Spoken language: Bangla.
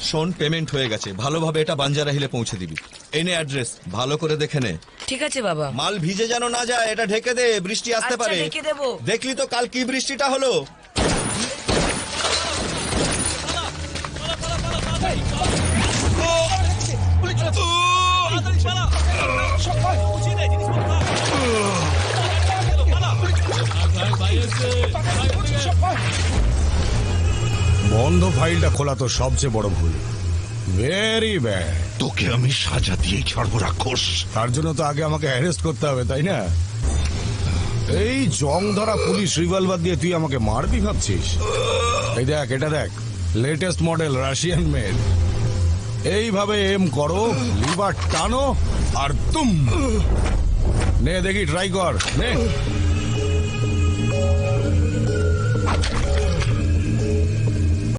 শোন, পেমেন্ট হয়ে গেছে, ভালোভাবে এটা বাঞ্জারা হিলে পৌঁছে দিবি। এই নে অ্যাড্রেস, ভালো করে দেখে নে। ঠিক আছে বাবা। মাল ভিজে যেন না যায়, এটা ঢেকে দে, বৃষ্টি আসতে আচ্ছা, পারে। ঢেকে দেবো। দেখলি তো কাল কি বৃষ্টিটা হলো। বন্ধ ফাইলটা খোলা তো সবচেয়ে বড় ভুল। Very bad. তোকে আমি সাজা দিয়ে ছাড়বো রাক্ষস। তার জন্য তো আগে আমাকে অ্যারেস্ট করতে হবে, তাই না? এই জং ধরা পুলিশ রিভলভার দিয়ে তুই আমাকে মারবি ভাবছিস? এই দেখ, এটা দেখ, লেটেস্ট মডেল রাশিয়ান মেড। এইভাবে এম করো, লিভার টানো আর তুম। নে দেখি, ট্রাই কর, নে।